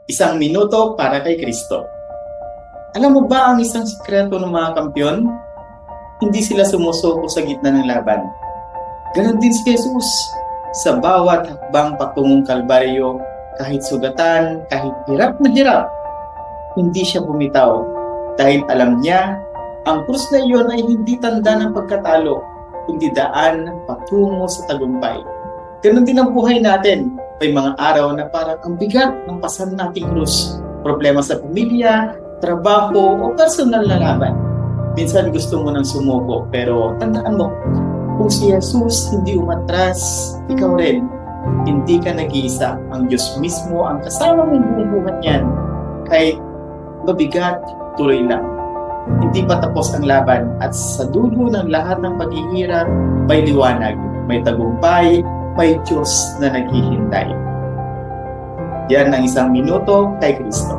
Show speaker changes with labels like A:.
A: Isang minuto para kay Kristo. Alam mo ba ang isang sikreto ng mga kampiyon? Hindi sila sumusuko sa gitna ng laban. Ganon din si Jesus. Sa bawat hakbang patungong Kalbaryo, kahit sugatan, kahit hirap na hirap, hindi siya bumitaw. Dahil alam niya, ang krus na iyon ay hindi tanda ng pagkatalo, kundi daan patungo sa tagumpay. Ganon din ang buhay natin. May mga araw na parang ang bigat ng pasan nating krus. Problema sa pamilya, trabaho, o personal na laban. Minsan gusto mo nang sumuko, pero tandaan mo, kung si Jesus hindi umatras, ikaw rin, hindi ka nag-iisa. Ang Diyos mismo ang kasama mong buong buhat niyan. Kahit mabigat, tuloy lang. Hindi pa tapos ang laban at sa dulo ng lahat ng paghihirap, may liwanag, may tagumpay, may Diyos na naghihintay. Yan ang isang minuto kay Kristo.